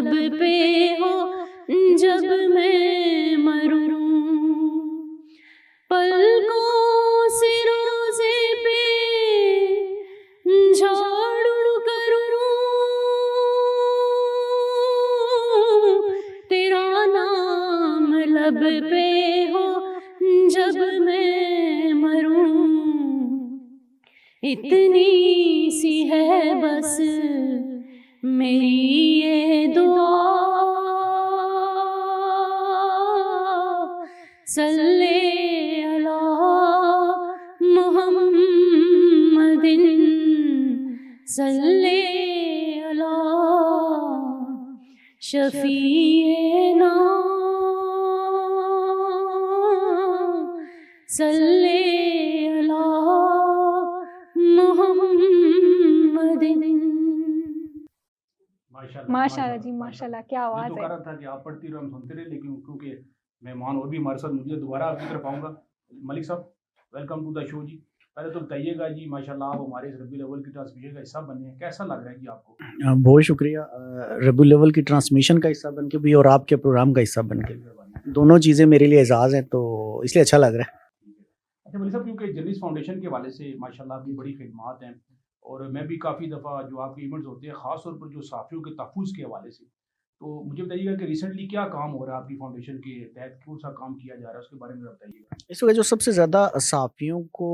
لب پہ ہو جب میں مروں، پلکوں سے روزے پہ جھاڑو کروں، تیرا نام لب پہ ہو جب میں مروں، اتنی سی ہے بس میری یہ دعا، صلی علی محمد، صلی علی شفیعنا، صلی علی محمد۔ ماشاء اللہ جی، ماشاء اللہ، کیا میں آواز تو ہے۔ کہہ رہا تھا کہ آپ پڑھتی رہو، ہم سنتے رہے، لیکن کیونکہ مہمان اور بھی ہمارے ساتھ موجود ہے، دوبارہ آپ کی طرف آؤں گا۔ ملک صاحب، ویلکم ٹو دا شو جی۔ پہلے تو بتائیے گا جی، ماشاءاللہ آپ ہمارے اس ربیع الاول کی ٹرانسمیشن کا حصہ بنے ہیں، کیسا لگ رہا ہے جی آپ کو؟ بہت شکریہ، ربیع الاول کی ٹرانسمیشن کا حصہ بن کے بھی اور آپ کے پروگرام کا حصہ بن کے بھی، دونوں چیزیں میرے لیے اعزاز ہیں، تو اس لیے اچھا لگ رہا ہے۔ اچھا ملک صاحب، کیونکہ جرنلسٹ فاؤنڈیشن کے حوالے سے ماشاءاللہ آپ کی بڑی خدمات ہیں، اور میں بھی کافی دفعہ جو آپ کے ایونٹس ہوتے ہیں، خاص طور پر جو صحافیوں کے تحفظ کے حوالے سے، تو مجھے بتائیے گا کہ ریسنٹلی کیا کام ہو رہا ہے آپ کی فاؤنڈیشن کے تحت، کون سا کام کیا جا رہا ہے، اس کے بارے میں بتائیے گا۔ اس وقت جو سب سے زیادہ صحافیوں کو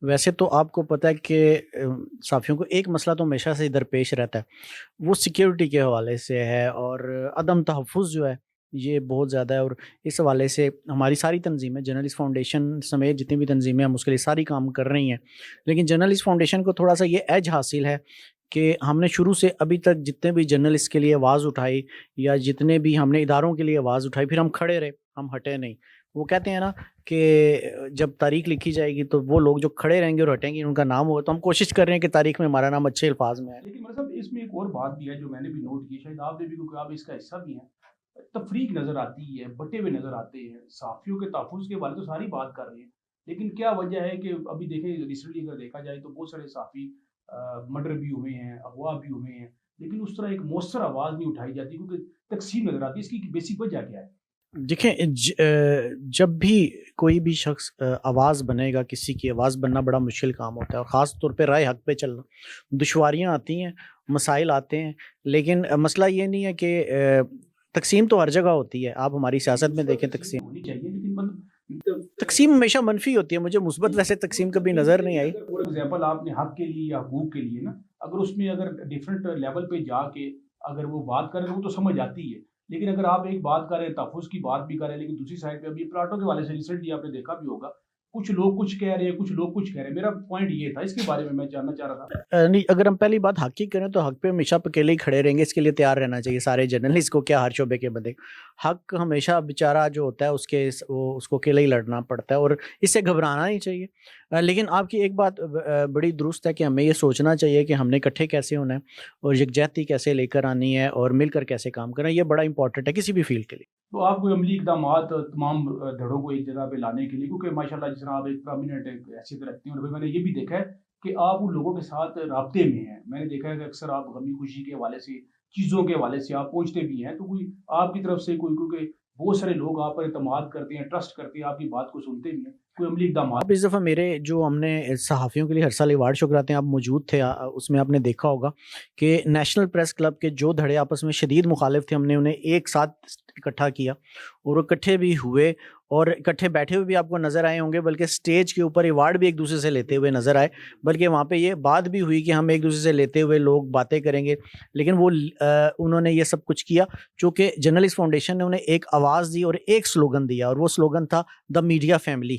ویسے تو آپ کو پتہ ہے کہ صحافیوں کو ایک مسئلہ تو ہمیشہ سے درپیش رہتا ہے، وہ سیکیورٹی کے حوالے سے ہے، اور عدم تحفظ جو ہے یہ بہت زیادہ ہے، اور اس حوالے سے ہماری ساری تنظیمیں، جرنلسٹ فاؤنڈیشن سمیت جتنی بھی تنظیمیں ہم اس کے لیے ساری کام کر رہی ہیں، لیکن جرنلسٹ فاؤنڈیشن کو تھوڑا سا یہ ایج حاصل ہے کہ ہم نے شروع سے ابھی تک جتنے بھی جرنلسٹ کے لیے آواز اٹھائی، یا جتنے بھی ہم نے اداروں کے لیے آواز اٹھائی، پھر ہم کھڑے رہے، ہم ہٹے نہیں۔ وہ کہتے ہیں نا کہ جب تاریخ لکھی جائے گی تو وہ لوگ جو کھڑے رہیں گے اور ہٹیں گے ان کا نام ہوگا، تو ہم کوشش کر رہے ہیں کہ تاریخ میں ہمارا نام اچھے الفاظ میں ہے۔ لیکن مطلب اس میں ایک اور بات بھی ہے جو میں نے بھی نوٹ کی، شاید آپ نے بھی، کیونکہ آپ اس کا حصہ بھی ہیں، تفریق نظر آتی ہے، بٹے ہوئے نظر آتے ہیں، صحافیوں کے تحفظ کے بارے تو ساری بات کر رہے ہیں، لیکن کیا وجہ ہے کہ ابھی دیکھیں ریسنٹلی اگر دیکھا جائے تو بہت سارے صحافی مرڈر بھی ہوئے ہیں، اغوا بھی ہوئے ہیں، لیکن اس طرح ایک مؤثر آواز نہیں اٹھائی جاتی، کیونکہ تقسیم نظر آتی ہے۔ اس کی بیسک وجہ کیا ہے؟ دیکھیں، جب بھی کوئی بھی شخص آواز بنے گا، کسی کی آواز بننا بڑا مشکل کام ہوتا ہے، اور خاص طور پہ رائے حق پہ چلنا، دشواریاں آتی ہیں، مسائل آتے ہیں، لیکن مسئلہ یہ نہیں ہے کہ تقسیم تو ہر جگہ ہوتی ہے، آپ ہماری سیاست میں دیکھیں، تقسیم ہونی چاہیے، لیکن مطلب تقسیم ہمیشہ منفی ہوتی ہے، مجھے مثبت ویسے تقسیم کبھی نظر نہیں آئی۔ فور ایگزامپل آپ نے حق کے لیے یا حقوق کے لیے نا، اگر اس میں اگر ڈفرینٹ لیول پہ جا کے اگر وہ بات کریں وہ تو سمجھ آتی ہے، لیکن اگر آپ ایک بات کریں، تحفظ کی بات بھی کریں، لیکن دوسری سائڈ پہ ابھی پلاٹوں کے والے سے ریسنٹلی آپ نے دیکھا بھی ہوگا، کچھ لوگ کچھ کہہ رہے ہیں، کچھ لوگ کچھ کہہ رہے ہیں۔ میرا پوائنٹ یہ تھا، اس کے بارے میں جاننا چاہ رہا تھا۔ نہیں، اگر ہم پہلی بات حق کی کریں تو حق پہ ہمیشہ اکیلے ہی کھڑے رہیں گے، اس کے لیے تیار رہنا چاہیے سارے جرنلسٹ کو، کیا ہر شعبے کے بندے۔ حق ہمیشہ بیچارہ جو ہوتا ہے اس کو اکیلے ہی لڑنا پڑتا ہے، اور اس سے گھبرانا نہیں چاہیے۔ لیکن آپ کی ایک بات بڑی درست ہے کہ ہمیں یہ سوچنا چاہیے کہ ہم نے اکٹھے کیسے ہونا ہے، اور یکجہتی کیسے لے کر آنی ہے، اور مل کر کیسے کام کرنا ہے، یہ بڑا امپورٹنٹ ہے کسی بھی فیلڈ کے لیے۔ تو آپ کو عملی اقدامات تمام دھڑوں کو ایک جگہ پہ لانے کے لیے، کیونکہ ماشاءاللہ جس طرح آپ ایک پرامیننٹ حیثیت رکھتے ہیں، اور میں نے یہ بھی دیکھا ہے کہ آپ ان لوگوں کے ساتھ رابطے میں ہیں، میں نے دیکھا ہے کہ اکثر آپ غمی خوشی کے حوالے سے، چیزوں کے حوالے سے آپ پہنچتے بھی ہیں، تو کوئی آپ کی طرف سے کوئی، کیونکہ بہت سارے لوگ آپ پر اعتماد کرتے ہیں، ٹرسٹ کرتے ہیں، آپ کی بات کو سنتے بھی ہیں، کوئی عملی اقدامات؟ آپ اس دفعہ میرے جو ہم نے صحافیوں کے لیے ہر سال ایوارڈ شو کراتے ہیں، آپ موجود تھے، اس میں آپ نے دیکھا ہوگا کہ نیشنل پریس کلب کے جو دھڑے آپس میں شدید مخالف تھے، ہم نے انہیں ایک ساتھ اکٹھا کیا، اور وہ اکٹھے بھی ہوئے، اور اکٹھے بیٹھے ہوئے بھی آپ کو نظر آئے ہوں گے، بلکہ سٹیج کے اوپر ایوارڈ بھی ایک دوسرے سے لیتے ہوئے نظر آئے، بلکہ وہاں پہ یہ بات بھی ہوئی کہ ہم ایک دوسرے سے لیتے ہوئے لوگ باتیں کریں گے، لیکن وہ انہوں نے یہ سب کچھ کیا چونکہ جرنلسٹ فاؤنڈیشن نے انہیں ایک آواز دی اور ایک سلوگن دیا، اور وہ سلوگن تھا دا میڈیا فیملی۔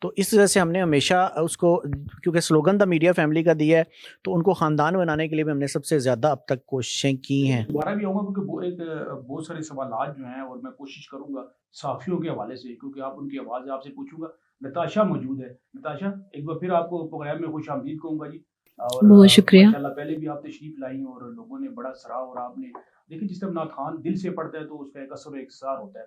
تو اس وجہ سے ہم نے ہمیشہ اس کو، کیونکہ سلوگن دا میڈیا فیملی کا دیا ہے، تو ان کو خاندان بنانے کے لیے بھی ہم نے سب سے زیادہ اب تک کوششیں کی ہیں۔ دوبارہ بھی آؤں گا کیونکہ بہت سارے سوالات جو ہیں، اور میں کوشش کروں گا صحافیوں کے حوالے سے، کیونکہ آپ ان کی آواز آپ سے پوچھوں گا۔ نتاشا موجود ہے، نتاشا ایک بار پھر آپ کو پروگرام میں خوش آمدید کہوں گا جی، اور بہت شکریہ۔ ماشاءاللہ پہلے بھی آپ تشریف لائی ہیں اور لوگوں نے بڑا سراہا، اور آپ نے دیکھیں جس طرح نعت خوان دل سے پڑھتا ہے تو اس کا ایک اثر و اقتدار ہوتا ہے،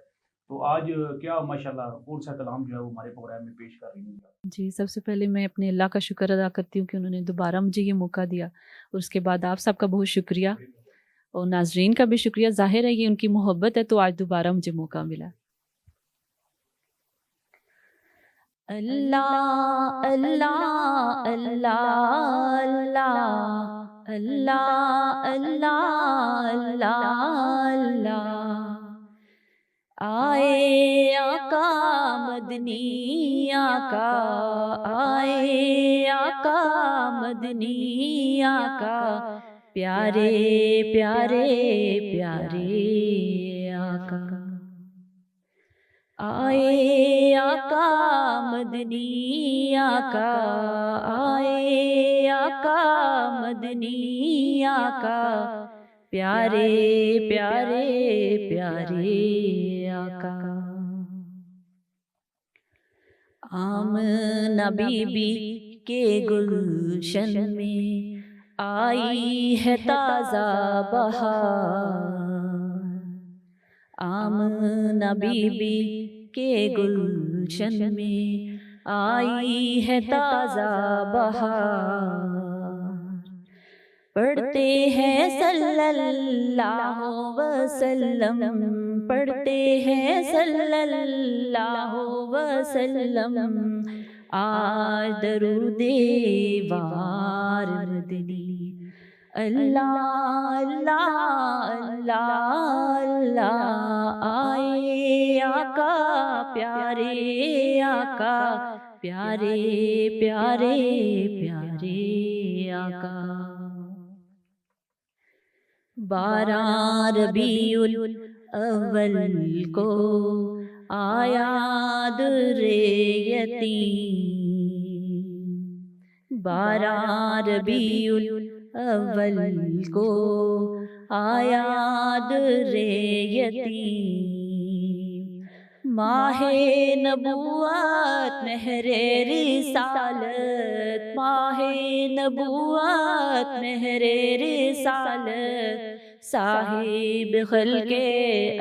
تو آج کیا ماشاءاللہ کون سا کلام جو ہے وہ ہمارے پروگرام میں پیش کر رہی ہیں؟ جی، سب سے پہلے میں اپنے اللہ کا شکر ادا کرتی ہوں کہ انہوں نے دوبارہ مجھے یہ موقع دیا، اور اس کے بعد آپ سب کا بہت شکریہ، اور ناظرین کا بھی شکریہ. ظاہر ہے یہ ان کی محبت ہے تو آج دوبارہ مجھے موقع ملا. اللہ اللہ اللہ اللہ اللہ اللہ اللہ اللہ. آئے آقا مدنی آقا، آئے آقا مدنی آقا، پیارے پیارے پیارے آقا. آئے آقا مدنی آقا، آئے آقا مدنی آقا، پیارے پیارے پیارے آقا. آمنہ بی بی کے گلشن میں آئی ہے تازہ بہار. آمنہ بی بی کے گلشن میں آئی ہے تازہ بہار. پڑھتے ہیں صلی اللہ وسلم، پڑھتے ہیں صلی اللہ وسلم، آج درود وار مدنی. اللہ اللہ اللہ اللہ. آئے آقا پیارے آقا، پیارے پیارے پیارے آقا. بارہ ربیع الاول کو آیا در یتیم، بارہ ربیع الاول کو آیا در یتیم. ماہ نبوت مہر رسالت، ماہ نبوت مہر رسالت، صاحب خلق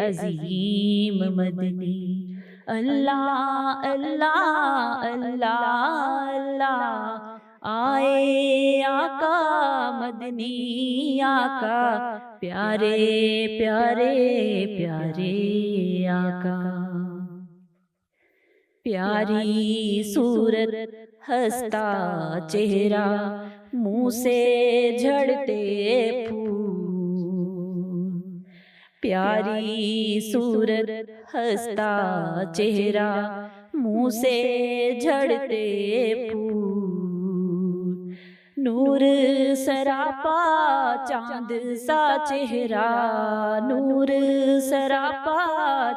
عظیم مدنی. اللہ اللہ اللہ اللہ. آئے آقا مدنی آقا، پیارے پیارے پیارے آقا. پیاری صورت ہنستا چہرہ، منہ سے جھڑتے پھول. پیاری صورت ہنستا چہرہ، منہ سے جھڑتے پھول. نور سراپا چاند سا چہرہ، نور سراپا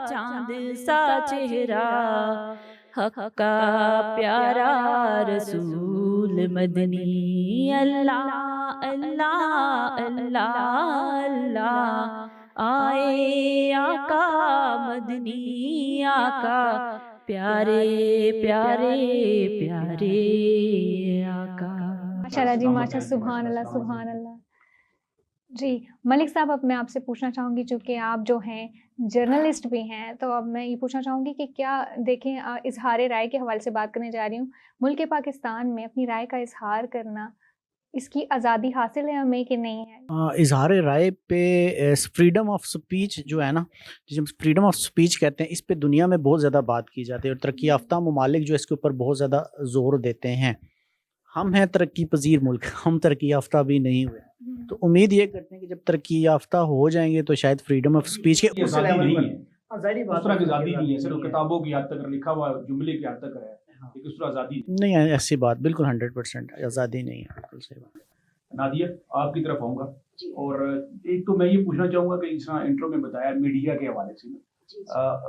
چاند سا چہرہ، حق کا پیارا رسول مدنی. اللہ اللہ اللہ اللہ. آئے آقا مدنی آقا، پیارے پیارے پیارے آقا. ماشاءاللہ جی، ماشاء سبحان اللہ سبحان اللہ. جی ملک صاحب، اب میں آپ سے پوچھنا چاہوں گی، چونکہ آپ جو ہیں جرنلسٹ بھی ہیں، تو اب میں یہ پوچھنا چاہوں گی کہ کیا دیکھیں اظہار رائے کے حوالے سے بات کرنے جا رہی ہوں. ملک پاکستان میں اپنی رائے کا اظہار کرنا، اس کی آزادی حاصل ہے ہمیں کہ نہیں ہے؟ اظہار رائے پہ فریڈم آف سپیچ جو ہے نا، جب فریڈم آف سپیچ کہتے ہیں، اس پہ دنیا میں بہت زیادہ بات کی جاتی ہے، اور ترقی یافتہ ممالک جو اس کے اوپر بہت زیادہ زور دیتے ہیں. ہم ہیں ترقی پذیر ملک، ہم ترقی یافتہ بھی نہیں ہوئے، تو امید یہ کرتے ہیں کہ جب ترقی یافتہ ہو جائیں گے تو شاید فریڈم آف سپیچ کے آزادی نہیں ہے، اس طرح کی آزادی نہیں ہے، صرف کتابوں کی حد تک لکھا ہوا جملے کی حد تک ہے، لیکن اس طرح آزادی نہیں ہے. ایسی بات بالکل 100% آزادی نہیں ہے. بالکل صحیح بات. نادیہ آپ کی طرف آؤں گا، اور ایک تو میں یہ پوچھنا چاہوں گا کہ اس طرح انٹرو میں بتایا میڈیا کے حوالے سے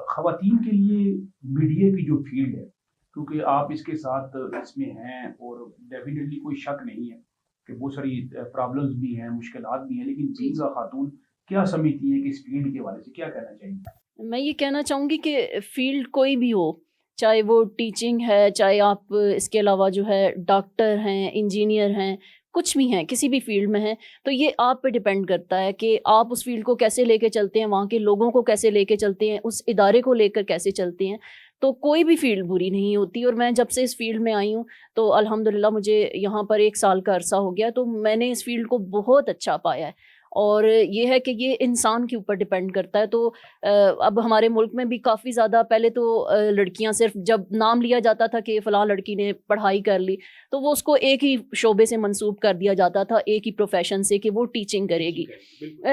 خواتین کے لیے میڈیا کی جو فیلڈ ہے، کیونکہ آپ اس کے ساتھ اس میں ہیں، اور ڈیفینیٹلی کوئی شک نہیں ہے کہ بہت ساری پرابلمز بھی ہیں، مشکلات بھی ہیں، لیکن جینزا خاتون کیا سمجھتی ہیں کہ اس فیلڈ کے حوالے سے کیا کہنا چاہیے؟ میں یہ کہنا چاہوں گی کہ فیلڈ کوئی بھی ہو، چاہے وہ ٹیچنگ ہے، چاہے آپ اس کے علاوہ جو ہے ڈاکٹر ہیں، انجینئر ہیں، کچھ بھی ہیں، کسی بھی فیلڈ میں ہیں، تو یہ آپ پہ ڈپینڈ کرتا ہے کہ آپ اس فیلڈ کو کیسے لے کے چلتے ہیں، وہاں کے لوگوں کو کیسے لے کے چلتے ہیں، اس ادارے کو لے کر کیسے چلتے ہیں. تو کوئی بھی فیلڈ بری نہیں ہوتی. اور میں جب سے اس فیلڈ میں آئی ہوں تو الحمدللہ مجھے یہاں پر 1 سال کا عرصہ ہو گیا، تو میں نے اس فیلڈ کو بہت اچھا پایا ہے. اور یہ ہے کہ یہ انسان کے اوپر ڈپینڈ کرتا ہے. تو اب ہمارے ملک میں بھی کافی زیادہ پہلے تو لڑکیاں صرف جب نام لیا جاتا تھا کہ فلاں لڑکی نے پڑھائی کر لی تو وہ اس کو ایک ہی شعبے سے منسوب کر دیا جاتا تھا, ایک ہی پروفیشن سے, کہ وہ ٹیچنگ کرے گی.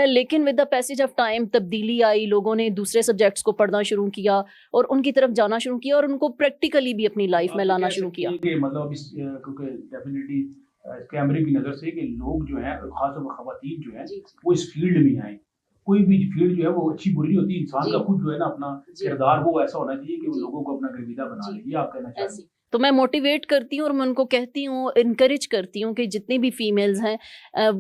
لیکن with the passage of time تبدیلی آئی, لوگوں نے دوسرے سبجیکٹس کو پڑھنا شروع کیا اور ان کی طرف جانا شروع کیا اور ان کو پریکٹیکلی بھی اپنی لائف میں لانا شروع کیا. کہ مطلب اس کیونکہ ڈیفینیٹلی کیمرے کی نظر سے کہ لوگ جو ہیں خاص طور پر خواتین جو ہیں وہ اس فیلڈ میں آئیں. کوئی بھی فیلڈ جو ہے وہ اچھی بری نہیں ہوتی, انسان کا خود جو ہے نا اپنا کردار وہ ایسا ہونا چاہیے کہ وہ لوگوں کو اپنا گرویدہ بنا لے. یہ آپ کہنا چاہتے ہیں؟ تو میں موٹیویٹ کرتی ہوں اور میں ان کو کہتی ہوں, انکریج کرتی ہوں کہ جتنی بھی فیمیلز ہیں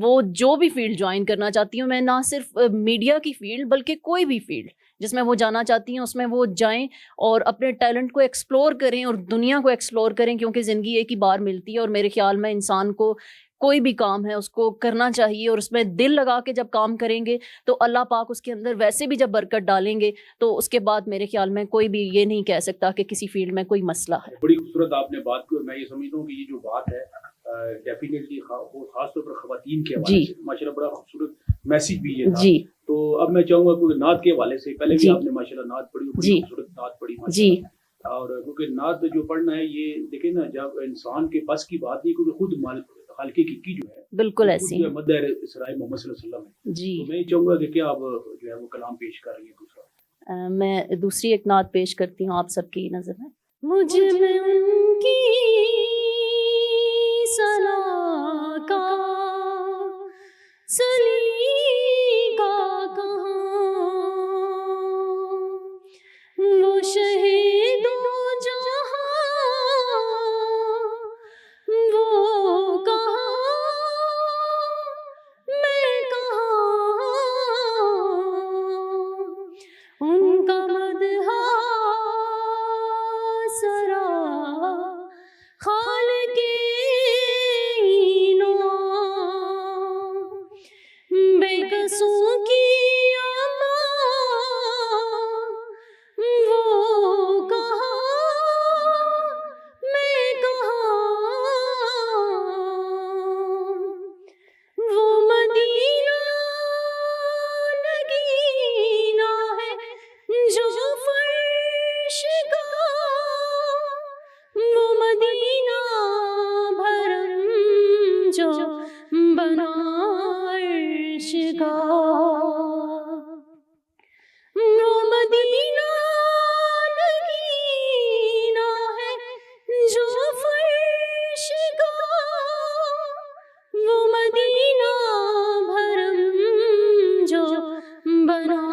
وہ جو بھی فیلڈ جوائن کرنا چاہتی ہوں, میں نہ صرف میڈیا کی فیلڈ بلکہ کوئی بھی فیلڈ جس میں وہ جانا چاہتی ہیں اس میں وہ جائیں اور اپنے ٹیلنٹ کو ایکسپلور کریں اور دنیا کو ایکسپلور کریں, کیونکہ زندگی ایک ہی بار ملتی ہے. اور میرے خیال میں انسان کو کوئی بھی کام ہے اس کو کرنا چاہیے, اور اس میں دل لگا کے جب کام کریں گے تو اللہ پاک اس کے اندر ویسے بھی جب برکت ڈالیں گے تو اس کے بعد میرے خیال میں کوئی بھی یہ نہیں کہہ سکتا کہ کسی فیلڈ میں کوئی مسئلہ ہے. بڑی خوبصورت آپ نے بات کی, اور میں یہ سمجھتا ہوں کہ یہ جو بات ہے ڈیفینیٹلی خاص طور پر خواتین کے حوالے سے ماشاءاللہ بڑا خوبصورت میسج بھی یہ تھا. جی تو اب میں چاہوں گا کہ نعت کے حوالے سے, پہلے بھی آپ نے ماشاءاللہ نعت پڑھی, بڑی خوبصورت نعت پڑھی جی, اور کیونکہ نعت جو پڑھنا ہے یہ دیکھیں نا جب انسان کے بس کی بات نہیں, کیونکہ خود خالق کی جو ہے بالکل ایسی مدر اسرائیل محمد صلی اللہ علیہ وسلم ہے. جی, تو میں چاہوں گا کہ کیا آپ جو ہے وہ کلام پیش کر رہی ہیں دوسرا. میں دوسری ایک نعت پیش کرتی ہوں آپ سب کی نظر میں. مجھ میں ان کی ثنا کا سلیقہ کہاں, وہ شہید و جہاں وہ کہاں میں کہاں, ان کا مدح سرا خالق بے قصوں کی وہ کہاں میں کہاں, وہ مدینہ نگینہ ہے جو فرش کا, وہ مدینہ بھرم جو بنا عرش کا, وہ مدینہ نگینہ ہے جو فرش کا, وہ مدینہ بھرم جو بنا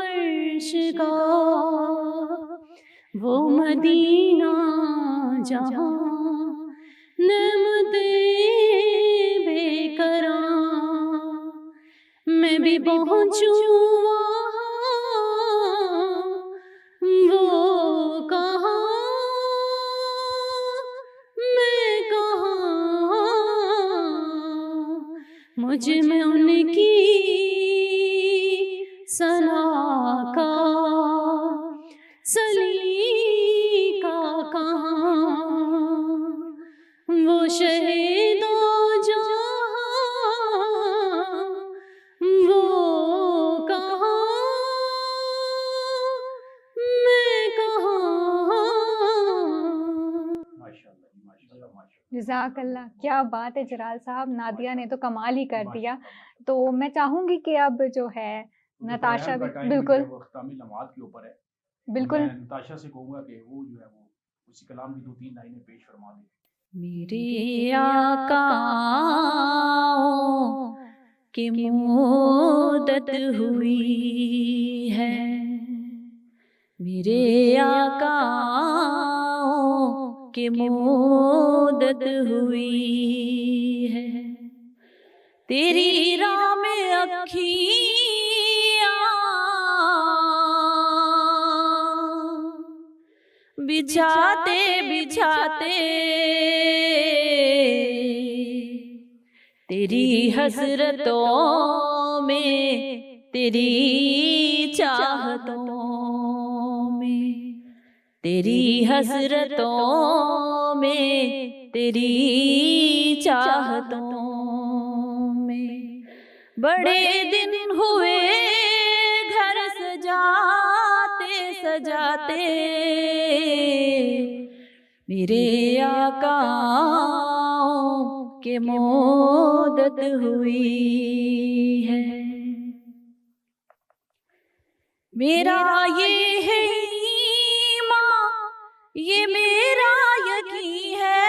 عرش کا, وہ مدینہ جہاں نعمتیں بے قرار, میں بھی پہنچوں وہ کہاں میں کہاں, مجھ میں ان کی ثنا کا سلیقہ کہاں, وہ شہید و جہاں وہ کہاں میں کہاں. جزاک اللہ, کیا بات ہے جلال صاحب, نادیہ نے تو کمال ہی کر دیا. تو میں چاہوں گی کہ اب جو ہے نتاشا بھی بالکل نماز کے اوپر ہے, بالکل نتاشا سے کہوں گا کہ وہ جو ہے وہ اسی کلام کی 2-3 لائنیں پیش فرما دیں. میرے آقا کی مدت ہوئی ہے, میرے آقا کی مدت ہوئی ہے, تیری راہ میں اکھیاں بچھاتے بچھاتے تیری حسرتوں میں تیری چاہتوں میں, تیری حسرتوں میں تیری چاہتوں میں, بڑے دن ہوئے گھر سجاتے سجاتے، میرے آقا کے مدت ہوئی ہے۔ میرا یہ ہے ایمان، یہ میرا یقین ہے،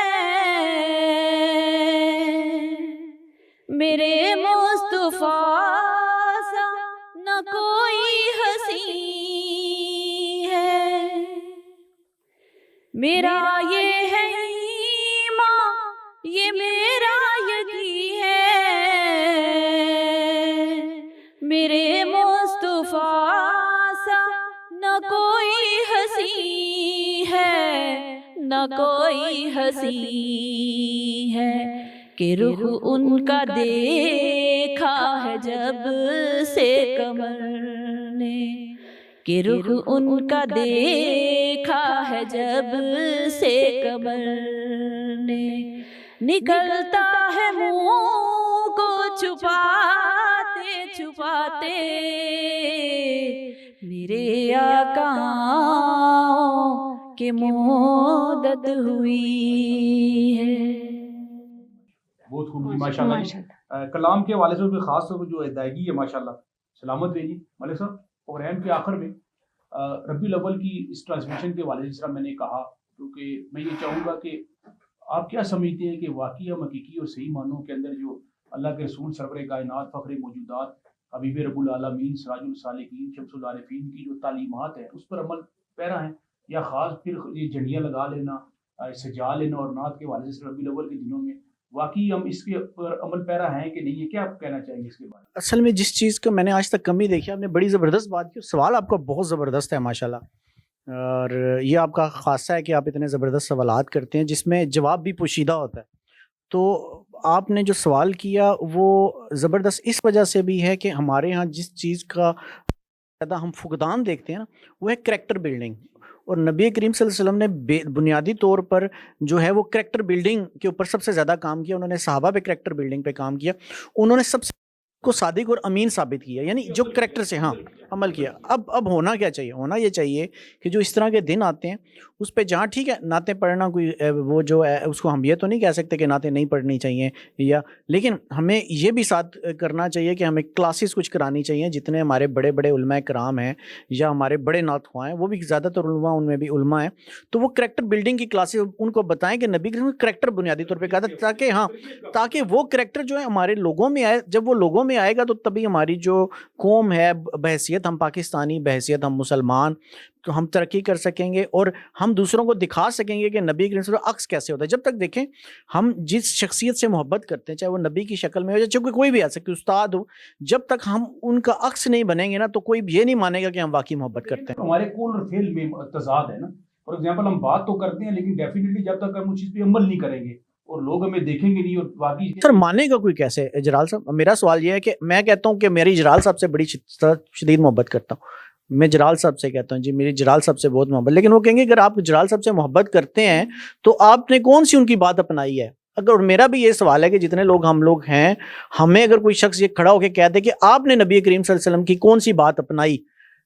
میرے مصطفیٰ سا نہ کوئی ہنسی ہے۔ میرا یہ ہے ایمان، یہ میرا یقین ہے، میرے مصطفیٰ سا نہ کوئی ہنسی ہے، نہ کوئی ہنسی ہے، کہ رخ ان کا دیکھا ہے جب سے قمر نے، کہ رخ ان کا دیکھا ہے جب سے قمر نے، نکلتا ہے منہ کو چھپاتے چھپاتے، میرے آقا کے مدت ہوئی ہے۔ بہت خوب جی، ماشاء اللہ۔ کلام کے حوالے سے کوئی خاص طور پر جو ادائیگی ہے ماشاء اللہ، سلامت رہے جی۔ ملک صاحب، پروگرام کے آخر میں ربیع الاول کی اس ٹرانسمیشن کے حوالے سے جس طرح میں نے کہا، کیونکہ میں یہ چاہوں گا کہ آپ کیا سمجھتے ہیں کہ واقعی ہم حقیقی اور صحیح معنوں کے اندر جو اللہ کے رسول سرور کائنات فخر موجودات حبیب رب العالمین سراج السالکین شمس العارفین کی جو تعلیمات ہیں اس پر عمل پیرا ہیں، یا خاص پھر یہ جھنڈیاں لگا لینا، سجا لینا اور نعت کے حوالے سے ربیع الاول کے دنوں میں واقعی ہم اس کے پر عمل پیرا ہیں کہ نہیں ہے؟ کیا آپ کہنا چاہیں گے اس کے بارے میں؟ اصل میں جس چیز کا میں نے آج تک کمی دیکھی، آپ نے بڑی زبردست بات کی، سوال آپ کا بہت زبردست ہے ماشاءاللہ، اور یہ آپ کا خاصہ ہے کہ آپ اتنے زبردست سوالات کرتے ہیں جس میں جواب بھی پوشیدہ ہوتا ہے۔ تو آپ نے جو سوال کیا وہ زبردست اس وجہ سے بھی ہے کہ ہمارے ہاں جس چیز کا زیادہ ہم فقدان دیکھتے ہیں نا، وہ ہے کریکٹر بلڈنگ، اور نبی کریم صلی اللہ علیہ وسلم نے بنیادی طور پر جو ہے وہ کریکٹر بلڈنگ کے اوپر سب سے زیادہ کام کیا۔ انہوں نے صحابہ پہ کریکٹر بلڈنگ پہ کام کیا، انہوں نے سب سے کو صادق اور امین ثابت کیا، یعنی جو کریکٹر سے عمل کیا۔ اب ہونا کیا چاہیے؟ ہونا یہ چاہیے کہ جو اس طرح کے دن آتے ہیں اس پہ جہاں ٹھیک ہے نعتیں پڑھنا کوئی وہ جو ہے اس کو ہم یہ تو نہیں کہہ سکتے کہ نعتیں نہیں پڑھنی چاہیے، یا لیکن ہمیں یہ بھی ساتھ کرنا چاہیے کہ ہمیں کلاسز کچھ کرانی چاہیے، جتنے ہمارے بڑے بڑے علماء کرام ہیں یا ہمارے بڑے نعت خواں ہیں، وہ بھی زیادہ تر علماء ان میں بھی علماء ہیں، تو وہ کریکٹر بلڈنگ کی کلاسز ان کو بتائیں کہ نبی کریم کریکٹر بنیادی طور پہ کہا تھا، تاکہ وہ کریکٹر جو ہے ہمارے لوگوں میں آئے۔ جب وہ لوگوں میں آئے گا تو تبھی ہماری جو قوم ہے بحیثیت ہم پاکستانی، بحیثیت ہم مسلمان، تو ہم ترقی کر سکیں گے اور ہم دوسروں کو دکھا سکیں گے کہ نبی کریم صلی اللہ علیہ وسلم عکس کیسے ہوتا ہے۔ جب تک دیکھیں ہم جس شخصیت سے محبت کرتے ہیں، چاہے وہ نبی کی شکل میں ہو یا چاہے کوئی بھی آ سکے، استاد ہو، جب تک ہم ان کا عکس نہیں بنیں گے نا تو کوئی یہ نہیں مانے گا کہ ہم واقعی محبت کرتے ہیں۔ ہمارے قول اور فعل میں تضاد ہے نا، فار ایگزامپل ہم بات تو کرتے ہیں لیکن ڈیفینیٹلی جب تک ہم اس چیز پہ عمل نہیں کریں گے اور لوگ ہمیں دیکھیں گے نہیں اور واقعی سر مانے گا کوئی کیسے؟ اجلال صاحب، میرا سوال یہ ہے کہ میں کہتا ہوں کہ میری اجلال صاحب سے بڑی شدید محبت کرتا ہوں، میں جلال صاحب سے کہتا ہوں جی میری جلال صاحب سے بہت محبت، لیکن وہ کہیں گے اگر آپ جلال صاحب سے محبت کرتے ہیں تو آپ نے کون سی ان کی بات اپنائی ہے؟ اگر میرا بھی یہ سوال ہے کہ جتنے لوگ ہم لوگ ہیں، ہمیں اگر کوئی شخص یہ کھڑا ہو کے کہہ دے کہ آپ نے نبی کریم صلی اللہ علیہ وسلم کی کون سی بات اپنائی،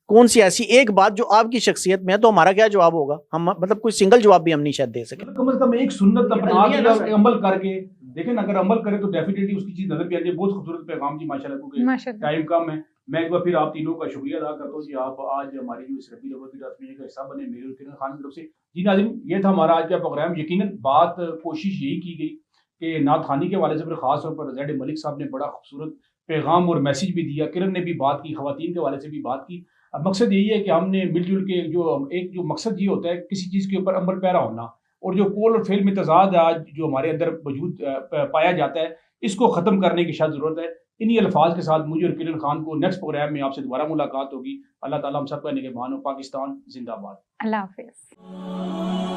کون سی ایسی ایک بات جو آپ کی شخصیت میں ہے، تو ہمارا کیا جواب ہوگا؟ ہم مطلب کوئی سنگل جواب بھی ہم نہیں شاید دے سکیں۔ کم از کم ایک سنت اپنا کے عمل کر کے دیکھیں، اگر عمل کرے تو ڈیفینیٹلی اس کی چیز نظر بھی آتی ہے۔ بہت خوبصورت پیغام جی ماشاءاللہ، کیونکہ ٹائم کم ہے۔ میں ایک بار پھر آپ تینوں کا شکریہ ادا کرتا ہوں جی، آپ آج ہماری جو اس ربیع الاول کی ٹرانسمیشن کا حصہ بنے، میرے اور کرن خان کی طرف سے۔ جی ناظرین، یہ تھا ہمارا آج کا پروگرام۔ یقیناً بات کوشش یہی کی گئی کہ نعت خوانی کے حوالے سے پھر خاص طور پر زید ملک صاحب نے بڑا خوبصورت پیغام اور میسیج بھی دیا، کرن نے بھی بات کی، خواتین کے حوالے سے بھی بات کی۔ اب مقصد یہی ہے کہ ہم نے مل جل کے جو مقصد یہ ہوتا ہے کسی چیز کے اوپر عمل پیرا ہونا، اور جو قول اور فعل میں تضاد آج جو ہمارے اندر وجود پایا جاتا ہے، اس کو ختم کرنے کی شاید ضرورت ہے۔ انہی الفاظ کے ساتھ مجھے اور کرن خان کو نیکسٹ پروگرام میں آپ سے دوبارہ ملاقات ہوگی۔ اللہ تعالیٰ ہم سب کا نگہبان ہو۔ پاکستان زندہ باد۔ اللہ حافظ۔